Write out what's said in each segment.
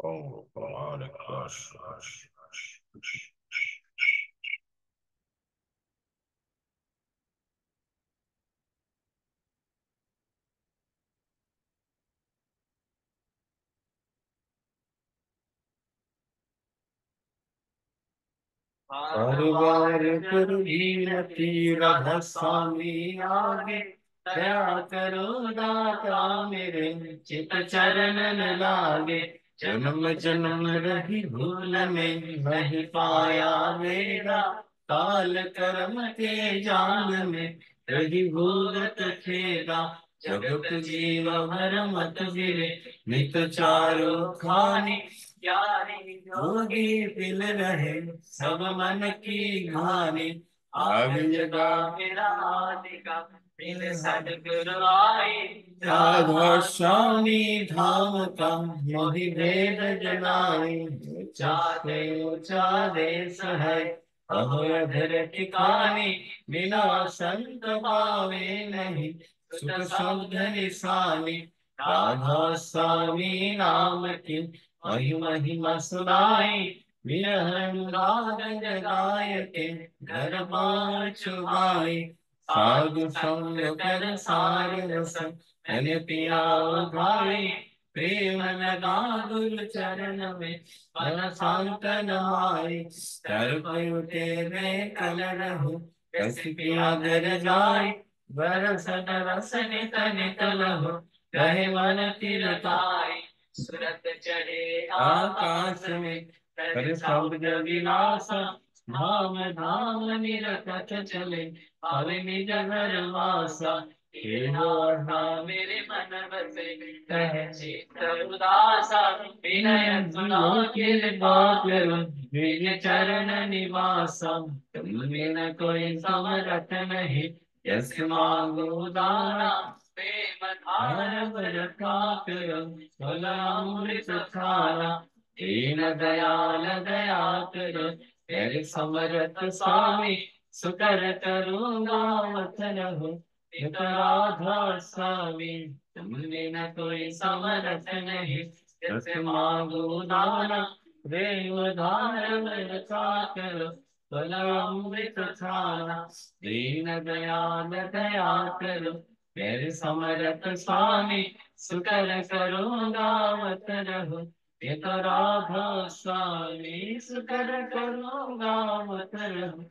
Oh, Hare Krishna. परिवार कर वीरति राधा स्वामी आगे दया करो दाता मेरे चित चरण लागे जन्म जन्म रही भूल में नहीं पाया मेरा काल कर्म के जाल में रही भूलत खेदा जगत जीव भर मत गिरे नित चारो खानी यारी जोगी पिल रहे सब मन की घानी आग जगा मेरा आदिका मिल सदगुरु आई राधा स्वामी धाम का मोहि भेद जनाई चाहते चारे सहाय अहो अधर ठिकाने बिना संत पावे नहीं सुख शब्द निशानी राधा स्वामी नाम की महिमा सुनाई विरह अनुराग जगाए के घर बार छुआई साधु संग कर सार रस मैंने पिया भाई प्रेम लगा गुरु चरण में मन शांत नहाई तर पयु तेरे कल रहु रस पिया दर जाई बरसत रस नित नित लहु कहे मन तिरताई सूरत चढ़े आकाश में कर शब्द विलासा धाम धाम निरखत चले पावे निज घर वासा हे लोढ़ा मेरे मन बसे कह चित्त उदासा विनय सुनो के बात निज चरण निवासा तुम बिन कोई समरथ नहीं यस मांगो दाना प्रेम धार वर कातर अमृत धारा दीन दयाल दया करो मेरे समरथ स्वामी सुकर करूँगा मत रहो एक राधा स्वामी तुमने न कोई समरथ नहीं जैसे मांगो दाना प्रेम धार वर कातर अमृत धारा दीन दयाल दया करो मेरे समरथ स्वामी सुकर करूँगा मत रहो ये तो राधा स्वामी सुकर करूँगा मत रहो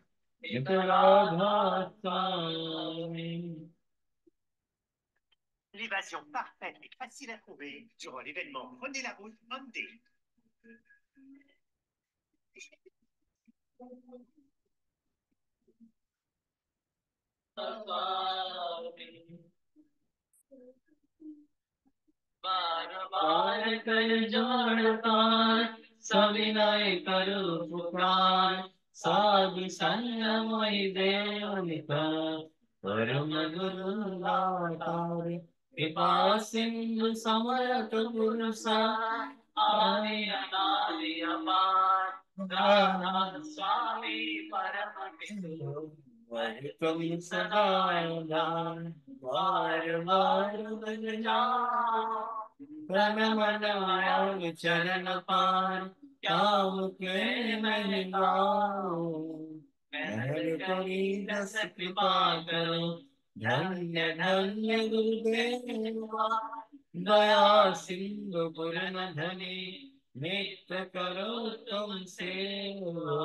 ये तो राधा स्वामी। L'évasion parfaite et facile à trouver durant l'événement Prenez la route Monday. बार बार कर जोड़ता सविनय करो पुकार साधु संग मोहि देव निकर परम गुरु दातार कृपा सिंधु समरथ पुरुषा आदि अनादि अपार राधा स्वामी परम पितु वही तुम सदा दान बार बार बन जाओ प्रणम नारायण चरण पार क्या मुझे नहीं गाओ मेहर करी दस कृपा करो धन्य धन्य गुरुदेवा दया सिंधु पुरन धनी नित्य करो तुम सेवा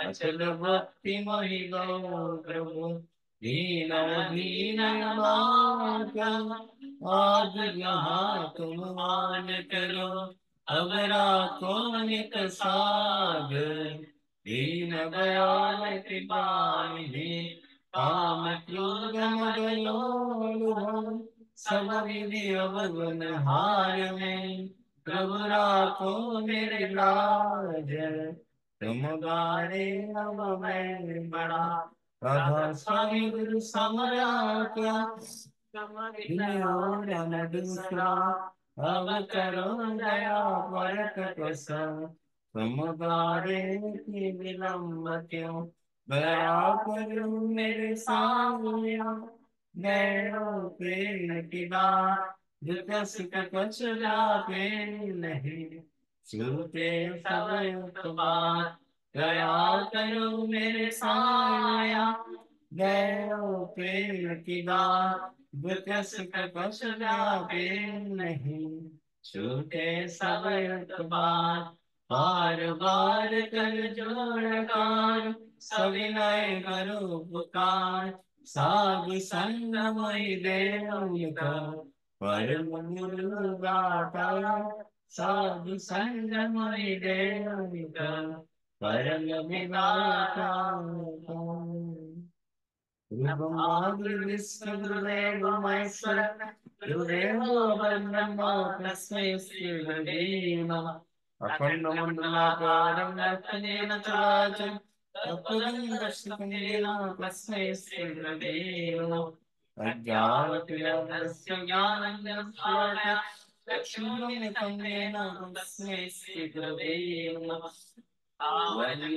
अचल भक्ति मोहि गौ प्रभु दीन दीन माता आज यहाँ तुम मान करो अवरा को नित सागर दीन दयाल कृपानिधि काम क्रोध मद लोभ सब विधि अवगुण हार में प्रभु राखो मेरे लाज तुम गारे अब मैं बड़ा राधा स्वामी गुरु समराट और न दूसरा अब करो दया परत प्रसन्न तुम गारे की विलंब क्यों दया करो मेरे सामने गैरों प्रेम की बात दुख सुख कुछ जाते नहीं छूटे सब इत्तेफाक, दया करो मेरे साया, गैरों प्रेम की दात, बुकस कपस व्यापे नहीं, छूटे सब इत्तेफाक, बार बार कर जोड़ कार, सविनय करो पुकार, साधु संग मोहि दे उनका, परम गुरु गाता, साधु संग मोहि दे उनका, परम विधाता। गुरु ब्रह्मा गुरु विष्णु गुरुदेव महेश्वर, गुरुदेवो ब्रह्मा तस्मै श्री गुरवे नमः। अखण्डमण्डलाकारं व्याप्तं चराचरं तत्पदं दर्शितं येन तस्मै श्री गुरवे नमः। अज्ञानतिमिरस्य ज्ञानाञ्जनशलाकया चक्षुरुन्मिलितं येन तस्मै श्री गुरवे नमः। आवाज़ं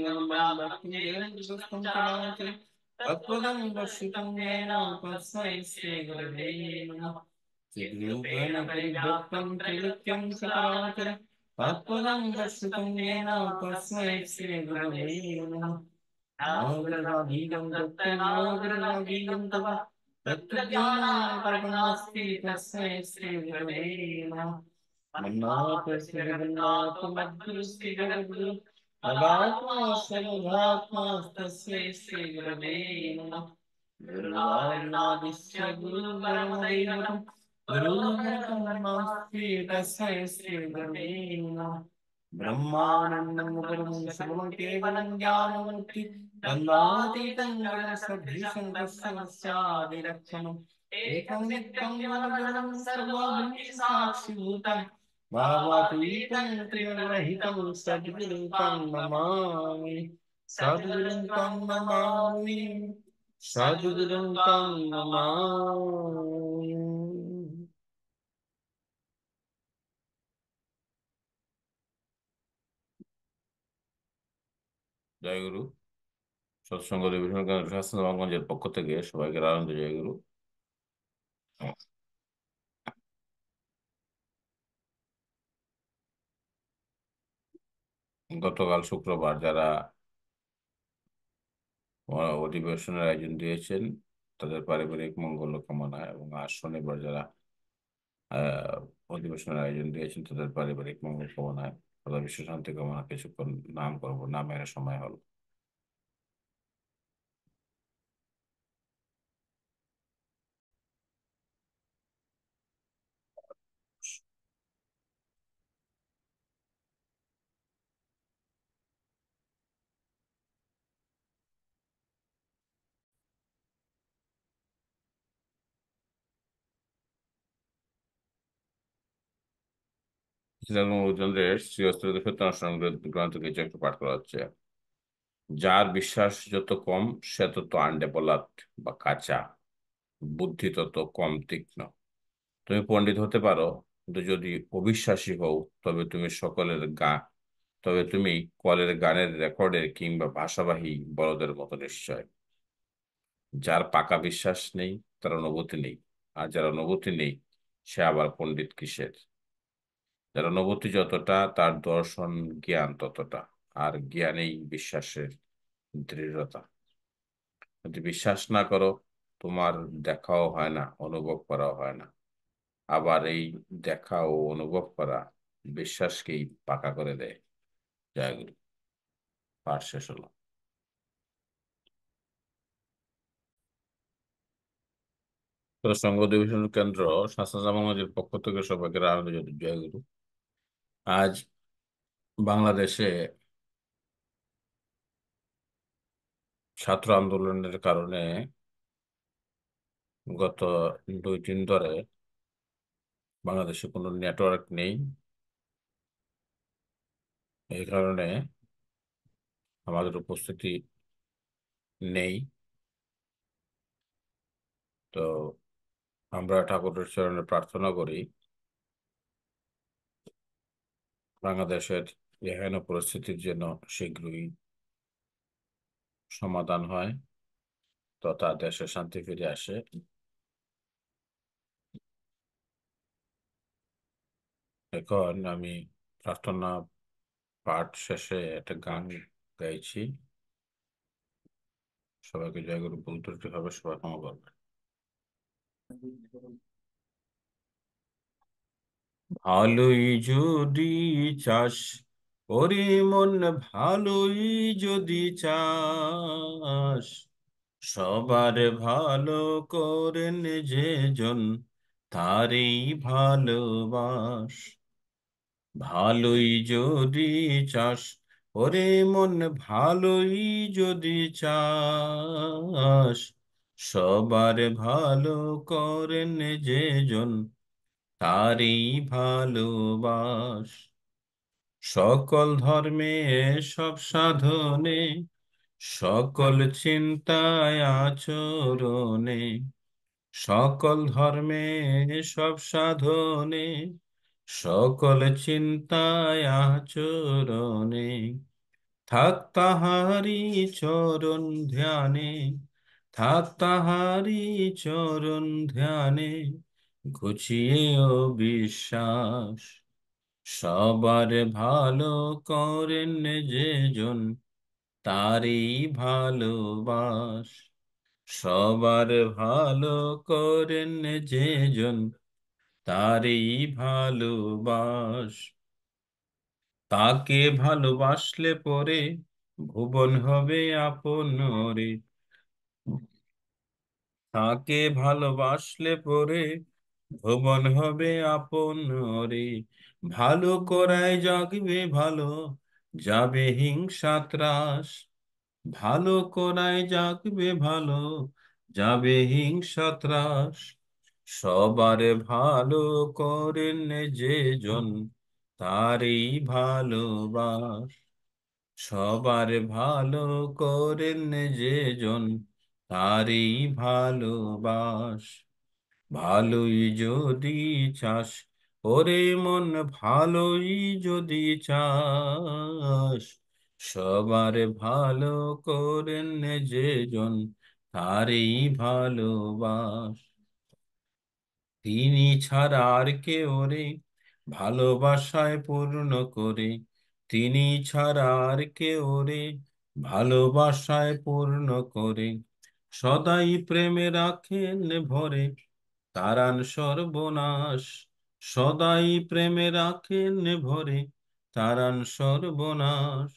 भक्तिं चराचरं तत्पदं दर्शितं येन तस्मै श्री गुरवे नमः। चिद्रूपेण परिव्यक्तं त्रिलोक्यं सचराचरं तत्पदं दर्शितं येन तस्मै श्री गुरवे नमः। नागराधीनं दत्तनागराधीनं तव तत्त्वज्ञानं परमस्ति तस्मै श्री गुरवे नमः। मन्नाथ श्रीजगन्नाथ मद्गुरुस्ति जगद्गुरु तदात्मा सर्वभात्मा तस्मै श्री गुरवे नमः। गुरुवायुनादिश्य गुरुपरमदैवतं गुरुर्ब्रह्मास्मि तस्मै श्री गुरवे नमः। ब्रह्मानन्दं परमं शिवं केवलं ज्ञानमूर्ति तन्नातीतं गगनसदृशं तस्समस्यादिलक्षणम् एकं नित्यं मनोजवं सर्वभूतसाक्षिभूतं भावातीतं त्रिगुणरहितं सद्गुरुं तं नमामि। सद्गुरुं तं नमामि। सद्गुरुं तं नमामि। জয় গুরু। সৎসঙ্গ বিভিন্ন শাসনগঞ্জের পক্ষ থেকে সবাইকে আনন্দ জয় গুরু। গতকাল শুক্রবার যারা অধিবেশনের আয়োজন দিয়েছেন তাদের পারিবারিক মঙ্গল কামনা, এবং আজ শনিবার যারা অধিবেশনের আয়োজন দিয়েছেন তাদের পারিবারিক মঙ্গল কামনায় তাদের বিশ্ব শান্তি কামনা কিছুক্ষণ নাম করবো, নামের সময় হলো। শ্রীরামচন্দ্রের শ্রীহস্তের সত্যানুষ্ঠান গ্রন্থ কিছু একটু পাঠ করা হচ্ছে। যার বিশ্বাস যত কম সে তত আন্ডে পলাত বা কাঁচা, বুদ্ধি তত কম তীক্ষ্ণ। তুমি পণ্ডিত হতে পারো, কিন্তু যদি অবিশ্বাসী হও তবে তুমি কলের গানের রেকর্ডের কিংবা ভাষাবাহী বলদের মতো নিশ্চয়। যার পাকা বিশ্বাস নেই তার অনুভূতি নেই, আর যার অনুভূতি নেই সে আবার পণ্ডিত কিসের? যার অনুভূতি যতটা তার দর্শন জ্ঞান ততটা, আর জ্ঞানেই বিশ্বাসের দৃঢ়তা। যদি বিশ্বাস না করো তোমার দেখাও হয় না, অনুভব করাও হয় না। আবার এই দেখা ও অনুভব করা বিশ্বাসকেই পাকা করে দেয়। জয় গুরু। পাঠ শেষ হলো। তো সংঘ অধিবেশন কেন্দ্র স্বাস্থ্য পক্ষ থেকে সবাইকে আনন্দ জানাই। জয় গুরু। আজ বাংলাদেশে ছাত্র আন্দোলনের কারণে গত 2 দিন ধরে বাংলাদেশে কোনো নেটওয়ার্ক নেই। এই কারণে আমাদের উপস্থিতি নেই। তো আমরা ঠাকুরের চরণে প্রার্থনা করি বাংলাদেশের এহেন পরিস্থিতির যেন শীঘ্রই সমাধান হয়, তথা দেশে শান্তি ফিরে আসে। এখন আমি প্রার্থনা পাঠ শেষে একটা গান গাইছি। সবাইকে জয়গুরু, ভুল ত্রুটি হবে সবাই ক্ষমা করবে। ভালোই যদি চাস ওরে মন, ভালোই যদি চাস, সবার ভালো করেন যে জন, তারই ভালোবাস। ভালোই যদি চাস ওরে মন, ভালোই যদি চাস, সবার ভালো করেন যে জন, তারই ভালোবাস। সকল ধর্মে সব সাধনে, সকল চিন্তায় আচরণে, সকল ধর্মে সব সাধনে, সকল চিন্তায় আচরণে, থাক তাহারি চরণ ধ্যানে, থাক তাহারি চরণ ধ্যানে, ঘুচিয়েও বিশ্বাস। সবার ভালো করেন যে জন, তারই ভালোবাস। সবার ভালো করেন যে জন, তারই ভালোবাস। তাকে ভালোবাসলে পরে ভুবন হবে আপন রে। তাকে ভালোবাসলে পরে ভুবন হবে আপন রে। ভালো করায় জাগবে ভালো, যাবে হিংসা ত্রাস। ভালো করায় জাগবে ভালো, যাবে হিংসা ত্রাস। সবার ভালো করেন যে জন, তারই ভালোবাস। সবার ভালো করেন যে জন, তারই ভালোবাস। ভালোই যদি চাস ওরে মন, ভালোই যদি চাস, সবার ভালো করেন যে জন, তারই ভালোবাস। তিনি ছাড়া আর কে ওরে ভালোবাসায় পূর্ণ করে, তিনি ছাড়া আর কে ওরে ভালোবাসায় পূর্ণ করে, সদাই প্রেমে রাখেন ভরে, তারান সর্বনাশ। সদাই প্রেমে রাখেন ভরে, তারান সর্বনাশ।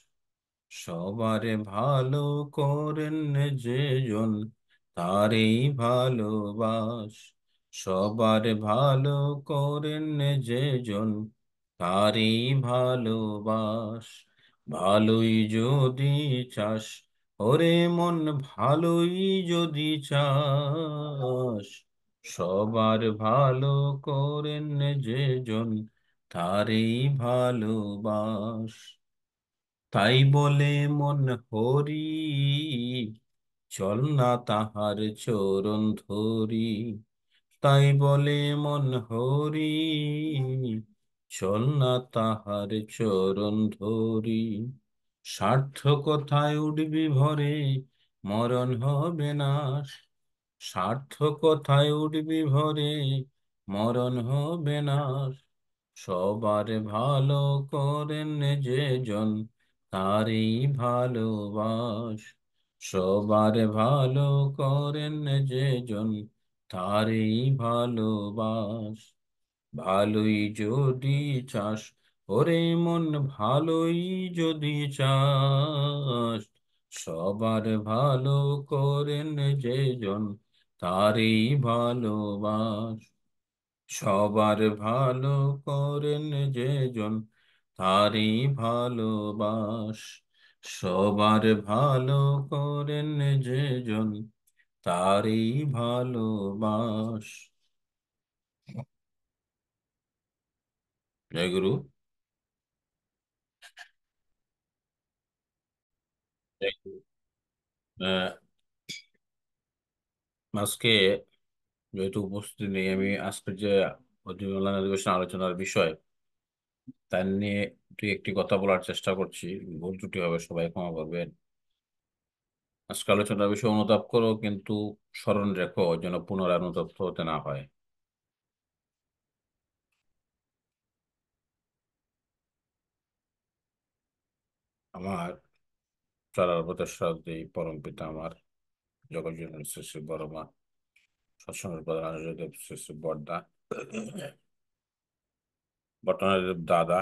সবার ভালো করেন যে জন, তারই ভালোবাস। সবার ভালো করেন যে জন, তারই ভালোবাস। ভালোই যদি চাস ওরে মন, ভালোই যদি চাস, সবার ভালো করেন যে জন, তারই ভালোবাস। তাই বলে মন হরি, চল না তাহার চরণ ধরি। তাই বলে মন হরি, চল না তাহার চরণ ধরি। সার্থকতায় উঠবি ভরে, মরণ হবে নাশ। সার্থকতায় উঠবি ভরে, মরণ হবে নাশ। সবার ভালো করেন যে জন, তারই ভালোবাস। সবার ভালো করেন যে জন, তারই ভালোবাস। ভালোই যদি চাস ওরে মন, ভালোই যদি চাস, সবার ভালো করেন যে জন, তারই ভালোবাস। সবার ভালো করেন যে জন, তারই ভালোবাস। সবার ভালো করেন যে জন, তারই ভালোবাস। জয় গুরু। জয় গুরু। আহ, আজকে যেহেতু উপস্থিতি নেই, আমি আজকের যে অধিবেশন অধিবেশন আলোচনার বিষয় তা নিয়ে দুই একটি কথা বলার চেষ্টা করছি। ভুল ত্রুটি হবে সবাই ক্ষমা করবেন। আজকে আলোচনার বিষয় অনুতাপ করো, কিন্তু স্মরণ রেখো যেন পুনরায় অনুতপ্ত হতে না হয়। আমার চলার পথে সারথি পরম পিতা আমার জগজ্জননী শ্রী শ্রী বড় মা সৎসঙ্গের প্রধান আচার্যদেব শ্রী শ্রী বড়দা, বর্তমানের দাদা,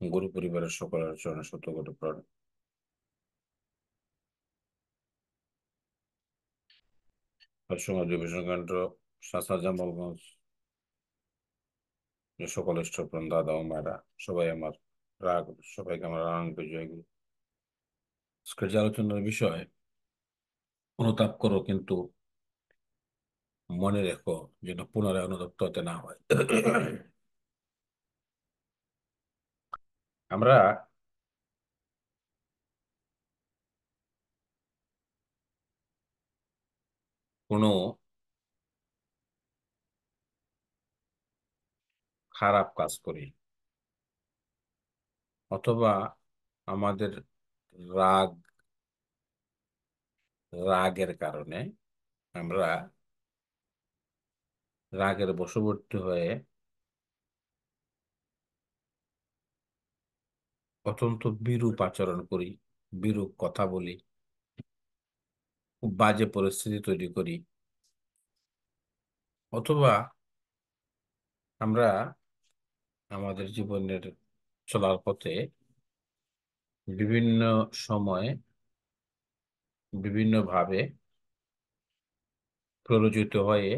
গুরু পরিবারের সকলের চরণে শত কোটি প্রণাম। সৎসঙ্গ অধিবেশন কেন্দ্র শাসা জামালগঞ্জ, যে সকল ইষ্টপ্রাণ দাদা ও মায়েরা, সবাই আমার রাগ, সবাইকে আমার আনন্দ জয় গুরু। আজকের যে আলোচনার বিষয়, অনুতাপ করো কিন্তু মনে রেখো যেন পুনরায় অনুতপ্ত হতে না হয়। আমরা কোনো খারাপ কাজ করি অথবা আমাদের রাগ রাগের কারণে আমরা রাগের বশবর্তী হয়ে অত্যন্ত বিরূপ আচরণ করি, বিরূপ কথা বলি, খুব বাজে পরিস্থিতি তৈরি করি, অথবা আমরা আমাদের জীবনের চলার পথে বিভিন্ন সময়ে বিভিন্নভাবে প্ররোচিত হয়ে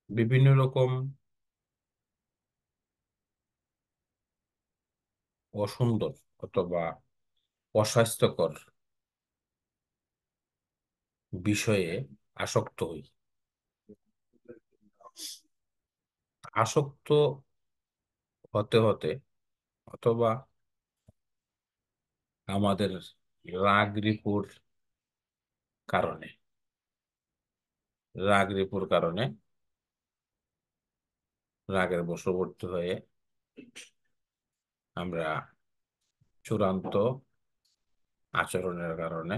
বিভিন্ন রকম অসুন্দর অথবা অস্বাস্থ্যকর বিষয়ে আসক্ত হই। আসক্ত হতে হতে অথবা আমাদের রাগ রিপুর কারণে রাগ রিপুর কারণে রাগের বশবর্তী হয়ে আমরা চূড়ান্ত আচরণের কারণে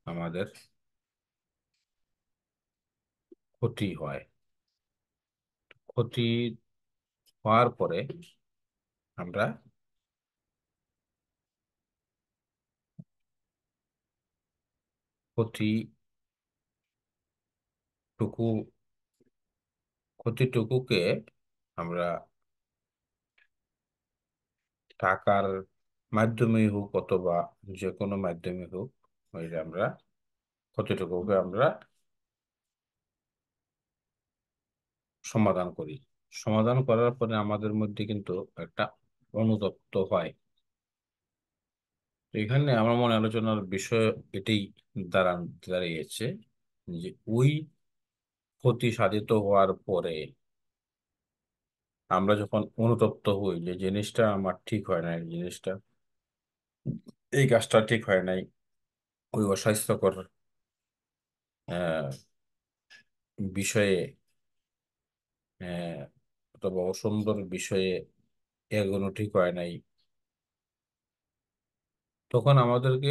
আমাদের ক্ষতি হয়। ক্ষতি হওয়ার পরে আমরা ক্ষতিটুকু ক্ষতিটুকুকে আমরা টাকার মাধ্যমে হোক অথবা যে কোনো মাধ্যমে হোক, ওই যে আমরা ক্ষতিটুকুকে আমরা সমাধান করি। সমাধান করার পরে আমাদের মধ্যে কিন্তু একটা অনুতপ্ত হয়। তো এখানে আমার মনে আলোচনার বিষয় এটাই দাঁড়িয়েছে যে ওই ক্ষতি সাধিত হওয়ার পরে আমরা যখন অনুতপ্ত হই যে জিনিসটা আমার ঠিক হয় নাই, জিনিসটা এই কাজটা ঠিক হয় নাই, ওই অস্বাস্থ্যকর আহ, বিষয়ে আহ, অথবা অসুন্দর বিষয়ে এগোনো ঠিক হয় নাই, তখন আমাদেরকে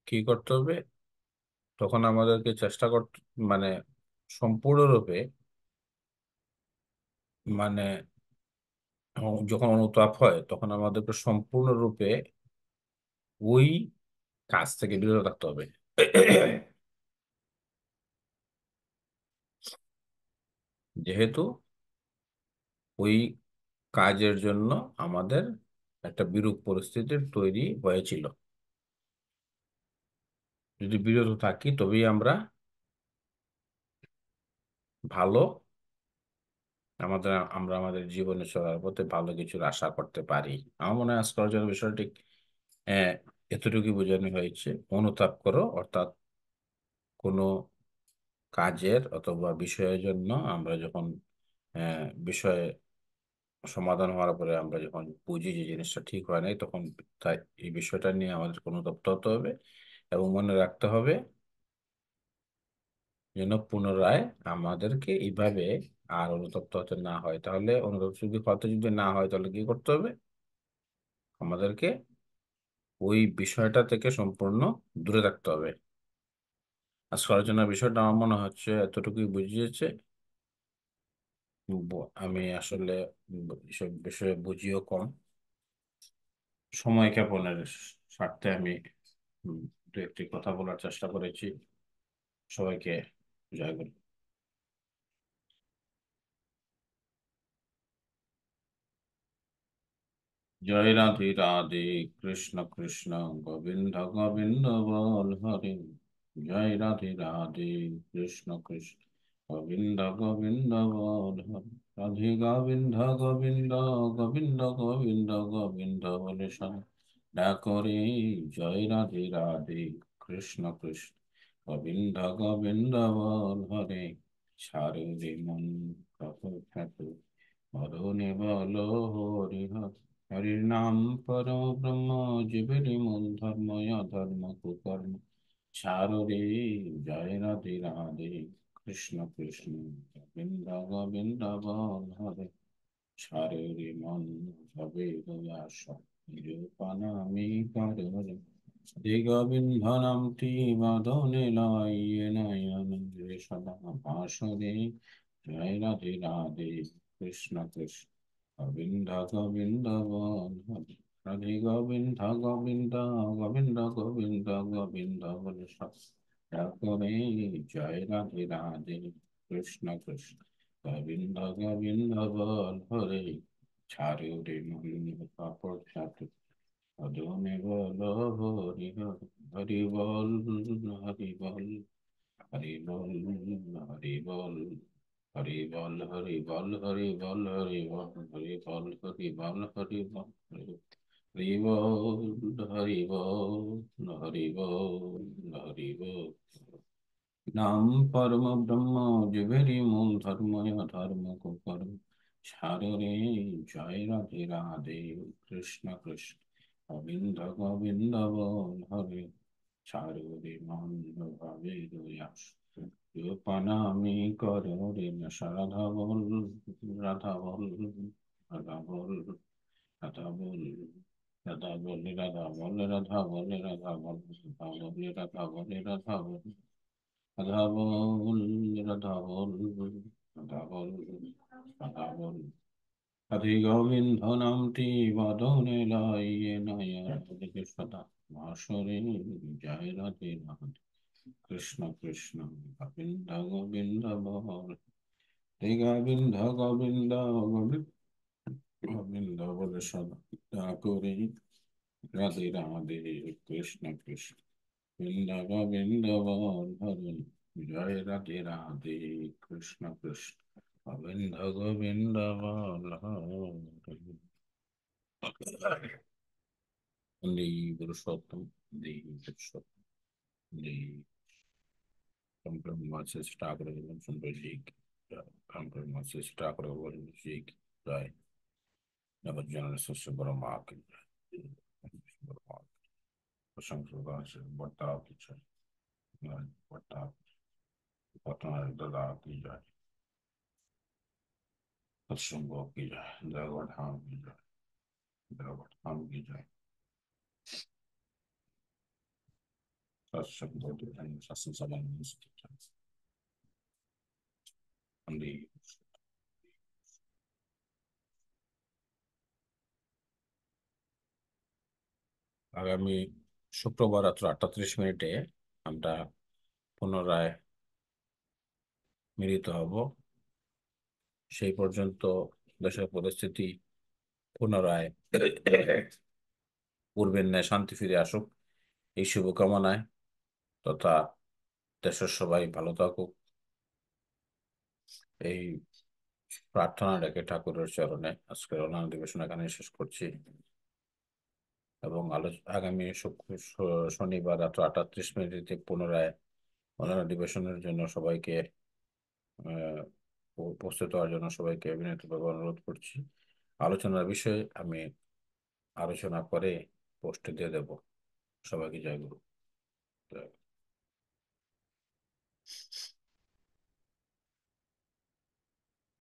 কি করতে হবে? তখন আমাদেরকে চেষ্টা করতে, মানে সম্পূর্ণরূপে, মানে যখন অনুতাপ হয় তখন আমাদেরকে সম্পূর্ণরূপে ওই কাজ থেকে বিরত থাকতে হবে। যেহেতু ওই কাজের জন্য আমাদের একটা বিরূপ পরিস্থিতির তৈরি হয়েছিল। যদি বিরত থাকি তবেই আমরা ভালো আমরা আমাদের জীবনে চলার পথে ভালো কিছুর আশা করতে পারি। আমার মনে হয় আজকের জন্য বিষয়টি আহ, এতটুকু বোঝানো হয়েছে। অনুতাপ করো অর্থাৎ কোনো কাজের অথবা বিষয়ের জন্য আমরা যখন বিষয়ে সমাধান হওয়ার পরে আমরা যখন বুঝি যে জিনিসটা ঠিক হয় নাই, তখন তাই এই বিষয়টা নিয়ে আমাদের অনুতপ্ত হতে হবে এবং মনে রাখতে হবে যেন পুনরায় আমাদেরকে এইভাবে আর অনুতপ্ত হতে না হয়। তাহলে অনুতপ্ত যদি না হয় তাহলে কি করতে হবে? আমাদেরকে ওই বিষয়টা থেকে সম্পূর্ণ দূরে থাকতে হবে। আজকের আলোচনার বিষয়টা আমার মনে হচ্ছে এতটুকুই বুঝিয়েছে। আমি আসলে এসব বিষয়ে বুঝিও কম। সময় ক্ষেপণের স্বার্থে আমি উম, দু একটি কথা বলার চেষ্টা করেছি। সবাইকে জয় গুরু। জয় রাধে রাধে, কৃষ্ণ কৃষ্ণ গোবিন্দ গোবিন্দ বল হরে। জয় রাধে রাধে, কৃষ্ণ কৃষ্ণ গোবিন্দ গোবিন্দ বল হরে। রাধে গোবিন্দ গোবিন্দ গোবিন্দ গোবিন্দ গোবিন্দ বলে সদা করে। জয় রাধে রাধে, কৃষ্ণ কৃষ্ণ গোবিন্দ গোবিন্দ বল হরে। সারে মন কত খ্যাত মরণে বল হরি হরি। হরির নাম পরম ব্রহ্ম, জীবেরই মূল ধর্ম, অধর্ম কুকর্ম ছাড়ো রে। জয় রাধে রাধে, কৃষ্ণ কৃষ্ণ গোবিন্দ গোবিন্দ বল হরে। সারে রে মন ভবে দয়াস নিরূপণ আমি করে। শ্রী গোবিন্দ নামটি বাঁধনে লাইয়ে নয়ন রে সদা বাঁশরে। জয় রাধে রাধে, কৃষ্ণ কৃষ্ণ গোবিন্দ গোবিন্দ বল হরে। রাধে গোবিন্দ গোবিন্দ গোবিন্দ গোবিন্দ গোবিন্দ বলে সদা করে। জয় রাধে রাধে, কৃষ্ণ কৃষ্ণ গোবিন্দ গোবিন্দ বল হরে। ছাড়ো রে মন পাপড় সাথে অধমে বল হরি হরি। হরি বল, হরি বল, হরি বল, হরি বল, হরি বল, হরি বল, হরি বল, হরি বল, হরি বল, হরি বল, হরি বল, হরি বল, হরি বল, হরি বল, হরি বল। নাম পরম ব্রহ্ম, জীবেরই মূল ধর্ম, ধর্ম কুকর্ম সাররে। জয় রাধে রাধে, কৃষ্ণ কৃষ্ণ গোবিন্দ গোবিন্দ বল হরে। সাররে মন ভাবে দয়াস রূপনামি করো রে। রাধা বল, রাধা বল, রাধা বল, রাধা বল, রাধা বল, রাধা বল, রাধা বল, রাধা বল, রাধা বল, রাধা বল, রাধা বল। রাধা বল, রাধা বল, রাধা বল, রাধা বল। রাধে গোবিন্দ নামটি বাঁধনে লাইয়ে নয়ন দিকে সদা বাঁশরে। জয় রাধে রাধে, কৃষ্ণ কৃষ্ণ গোবিন্দ গোবিন্দ বল। হে গোবিন্দ গোবিন্দ গোবিন্দ গোবিন্দ বলে সদা করে। রাধে রাধে, কৃষ্ণ কৃষ্ণ বৃন্দা গোবিন্দ বল হরে। জয় রাধে রাধে, কৃষ্ণ কৃষ্ণ গোবিন্দ গোবিন্দ বল হরে। বন্দে পুরুষোত্তম, বন্দে পুরুষোত্তম, বন্দে ব্রহ্মা ঠাকুর সুন্দর জি কি জয়। ব্রহ্মা ঠাকুর জি কি জয়। নবজ্ঞান শিষ্য বড় মা কি জয়। বড় মা প্রশংসা বর্তা কি জয়। বর্তা ঘটনার দাদা की जाए। सत्संग की जाए, जगत धाम की जाए, जगत धाम की जाए। सत्संग सत्संग सभा में আগামী শুক্রবার রাত্র 8:30 আমরা পুনরায় মিলিত হব। সেই পর্যন্ত দেশের পরিস্থিতি পুনরায় পূর্বের ন্যায় শান্তি ফিরে আসুক, এই শুভকামনায় তথা দেশের সবাই ভালো থাকুক, এই প্রার্থনা রেখে ঠাকুরের চরণে আজকের অনলাইন অধিবেশন এখানে শেষ করছি। এবং আগামী শনিবার রাত 8:30 পুনরায় অনলাইন অধিবেশনের জন্য সবাইকে আহ, উপস্থিত হওয়ার জন্য সবাইকে বিনীতভাবে অনুরোধ করছি। আলোচনার বিষয়ে আমি আলোচনা করে পোস্টে দিয়ে দেব। সবাইকে জয় গুরু। জয়।